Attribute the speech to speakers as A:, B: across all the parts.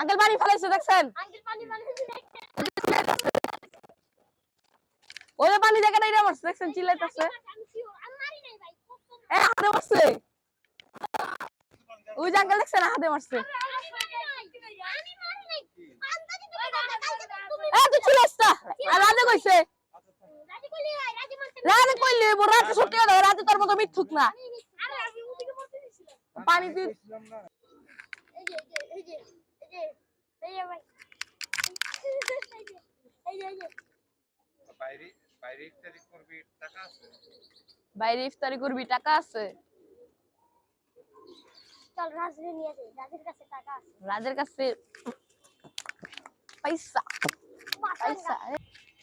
A: Uncle পানি ফেলাইছে দেখছেন? ওরে পানি দেখে না, এটা মারছে দেখছেন, চিল্লাইতেছে। হাতে মারছে, ওই যে আঙ্কেল দেখছেন হাতে মারছে। তুই চিল্লাইস না, রাজে কইছে। রাজে কইলে রাজে সত্যি কথা, রাজে তোর মতো মিথ্যুক না। পানি তুই বাইরে ইফতারি করবি, টাকা আছে?
B: চল রাজরে নিয়ে যাই, রাজের কাছে টাকা আছে।
A: রাজের কাছে পয়সা পয়সা।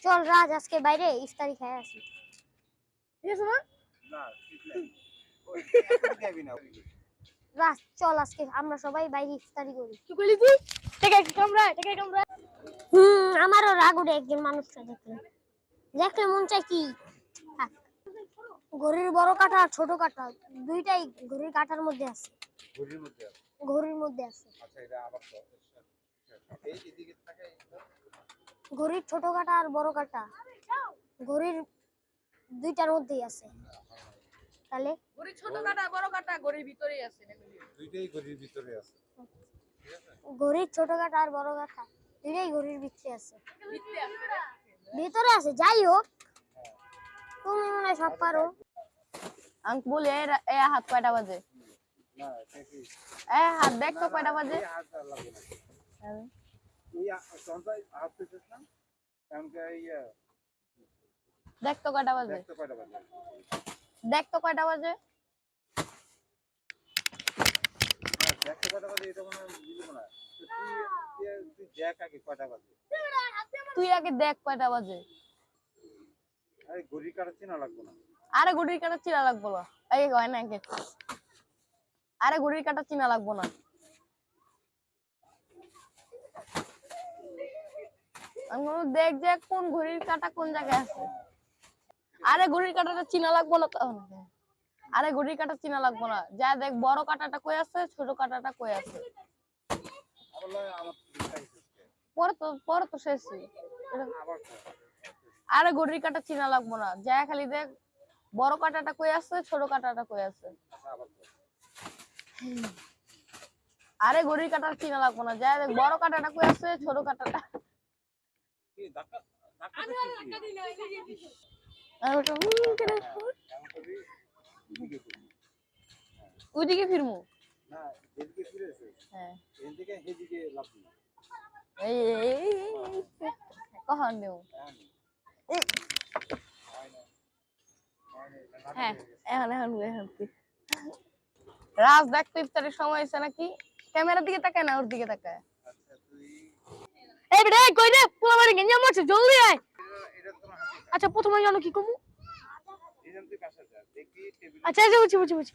B: চল রাজ আজকে বাইরে ইফতারি খাই আসি।
A: ঠিক আছে না?
C: না ঠিক নাই, ওই খাবি না।
B: রাজ চল আজকে আমরা সবাই বাইরে ইফতারি করি।
A: কি কইলি তুই? টাকা কামড়া, টাকা কামড়া।
B: আমারও রাগ উঠে একজন মানুষকে দেখলে, দেখলে মন চাই কি ঘড়ির বড় কাঁটা আর ছোট কাঁটা দুইটাই ঘড়ির কাঁটার মধ্যে আছে। ঘড়ির মধ্যে আছে।
C: আচ্ছা এটা আবার এই এদিকে থাকে।
B: ঘড়ির ছোট কাঁটা আর বড় কাঁটা ঘড়ির দুইটার মধ্যেই আছে। তাহলে
A: ঘড়ির ছোট কাটা বড় কাটা ঘড়ির ভিতরেই আছে,
C: দুইটাই ঘড়ির ভিতরে আছে।
B: ঘড়ির ছোট কাঁটা আর বড় কাঁটা দুইটাই ঘড়ির ভিতরে আছে, ভিতরে আছে। যাই হোক তুমি মনে হয় সব পারো।
A: আঙ্ক বলে এ হাত কয়টা বাজে?
C: না দেখি
A: এ হাত দেখ তো কয়টা বাজে।
C: হাত লাগবে না, ওই সন্তাই হাত পেছাস না কারণ কি
A: দেখ তো কয়টা বাজে,
C: দেখতে কয়টা বাজে,
A: দেখ তো কয়টা বাজে।
C: দেখতে কয়টা বাজে এটা মনে বুঝব না। তুই দেখ আগে কয়টা বাজে,
A: তুই আগে দেখ কয়টা বাজে।
C: আরে ঘড়ি কাটা চেনা লাগবে না।
A: আরে ঘড়ির কাটা চিনা লাগবো না, এই হয় না আঙ্কেল। আরে ঘড়ির কাটা চিনা লাগবো না। দেখ যে কোন ঘড়ির কাটা কোন জায়গায় আছে। আরে ঘড়ির কাটাটা চিনা লাগবো না। আরে ঘড়ির কাটা চিনা লাগবো না, যা দেখ বড় কাটাটা কই আছে, ছোট কাটাটা কই আছে। পরে তো শেষই। আরে ঘড়ির কাটা চিনা লাগবো না, যা খালি দেখ বড় কাটাটা কই আছে, ছোট কাটাটা কই আছে। আরে ঘড়ির কাটা চিনা লাগবো না, যা দেখ বড় কাটাটা কই আছে, ছোট কাটাটা।
C: কি ধাক্কা ধাক্কা
A: ওইদিকে ফিরমু
C: না, এদিকে ফিরেছে।
A: হ্যাঁ
C: এদিকে এদিকে লাভ নেই।
A: এই কখন দেব। হ্যাঁ এখন এখন এখন রাজ দেখ তো ইফতারের সময় হয়েছে নাকি। ক্যামেরার দিকে তাকায় না, ওর দিকে তাকায়।
C: আচ্ছা তুই
A: এই বেটা কই রে, পুরো বাড়ি গেঞ্জা মারছে, জলদি আয়।
C: এটা তোমার হাতে।
A: আচ্ছা প্রথমে জানো কি কমু।
C: এইখান থেকে কাছে যা, দেখি টেবিল।
A: আচ্ছা আচ্ছা বুঝছি।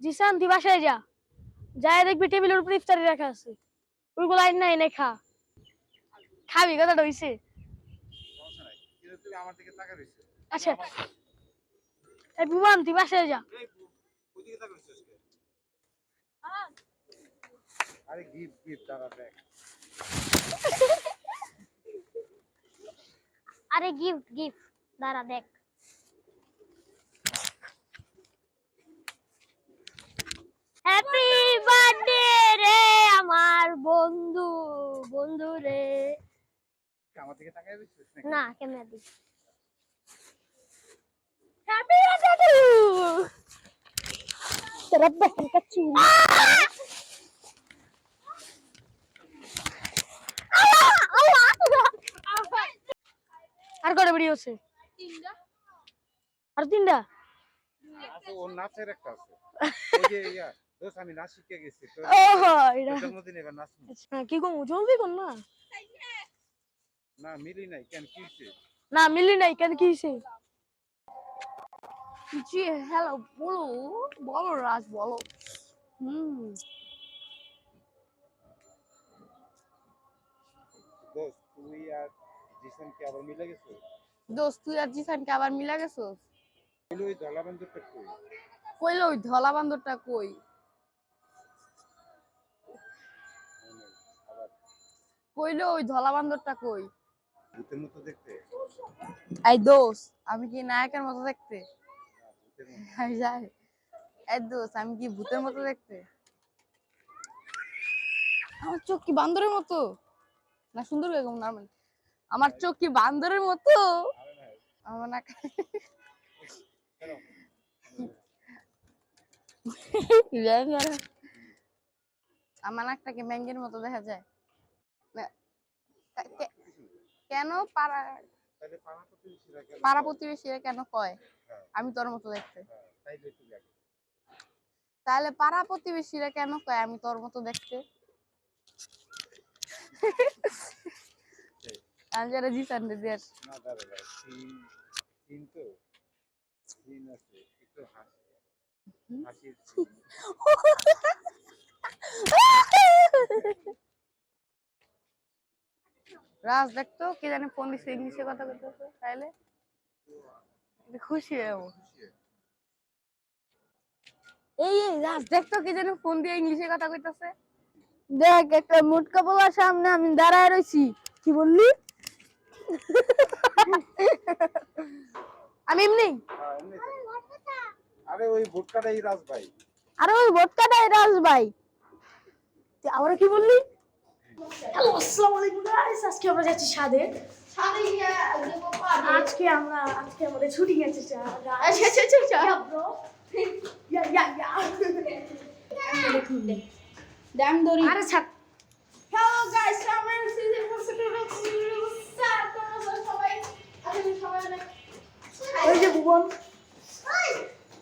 A: জিসান তুই বাসায় যা, যায় দেখবি টেবিলের উপর ইফতারি রাখা আছে, ওইগুলো আইন না এনে খা। খাবি কথাটা হইছে।
C: সমস্যা নাই, কিন্তু তুই আমার দিকে তাকা রইছিস।
A: আচ্ছা এই বিমান তুই বাসায় যা।
C: এই ওইদিকে তাকা রইছিস কে? আরে গিফট দাঁড়া দেখ।
B: আরে গিফট দাঁড়া দেখ। হ্যাপি বার্থডে রে আমার বন্ধু, বন্ধু রে।
C: আমার দিকে তাকাই রইছিস নাকি?
B: না ক্যামেরা দি।
A: হ্যাপি বার্থডে তেরা বহন কা চুরি। আর কটা ভিডিও আছে? তিনটা। আর তিনটা?
C: আছে, ওর নাচের একটা আছে। ওই যে দোস্ত আমি নাচ শিখে গেছি তো।
A: ওহো এটা
C: জন্মদিন এবার নাচ।
A: কি কম জলদি কর না।
C: না মিলি নাই কেন কি হইছে?
A: না মিলি নাই কেন কি হইছে? জি হ্যালো বলো, বলো রাজ বলো।
C: দোস্ত তুই আর জিসান কি আবার মিলে গেছো?
A: দোস্ত তুই আর জিসান কি আবার মিলা গেছস?
C: ওই ধলা বান্দরটা কই?
A: কইলো ওই ধলা বান্দরটা কই? কইলো ওই ধলা বান্দরটা কই?
C: ভূতের মতো দেখতে?
A: এই দোষ, আমি কি নায়কের মতো দেখতে?
C: না, ভূতের মতো।
A: আমি যাই। এই দোষ, আমি কি ভূতের মতো দেখতে? আমার চোখ কি বান্দরের মতো? না সুন্দর এরকম নরমাল। আমার চোখ কি বান্দরের মতো?
C: আরে না,
A: আমার না
C: কেন?
A: ব্যাঙের, আমার নাকটাকে ব্যাঙের মতো দেখা যায় না, কেন পাড়া
C: তাহলে পাড়া প্রতিবেশীরা কেন
A: পাড়া
C: কয়?
A: প্রতিবেশীরা কেন কয়
C: হ্যাঁ,
A: আমি তোর মতো দেখতে?
C: হ্যাঁ, তাইলে একটু দেখো।
A: তাহলে পাড়া প্রতিবেশীরা কেন কয় আমি তোর মতো দেখতে? আমি যারা জিসান দিয়ে
C: না দাঁড়া দাঁড়া, সিন তো সিন আছে, একটু হাসির scene।
A: রাজ দেখতো কে জানি ফোন দিচ্ছে ইংলিশে কথা বলতেছে, তাইলে একটু খুশি হয়ে যাবো। এই এই রাজ দেখতো কে জানি ফোন দিয়ে ইংলিশে কথা কইতাছে। দেখ একটা মোটকা পোলার সামনে আমি দাঁড়ায় রইছি, কি বললি? আমি এমনি
C: হ্যাঁ, এমনি তো। আরে ওই ভুটকাটাই রাজ ভাই।
A: আরে ওই ভোটকাটাই রাজ ভাই। তুই আবার কি বললি?
B: হ্যালো আসসালামু আলাইকুম গাইস, আজকে আমরা যাচ্ছি সাদে। আজকে আমাদের ছুটি আছে আচ্ছা ব্রো দেখুন
A: দাম দড়ি।
B: আরে ছাড়।
A: হ্যালো গাইস, আমরা সিজন 4 স্যার তোমরা সবাই আসলে সবাই
B: ওই যে ভুবন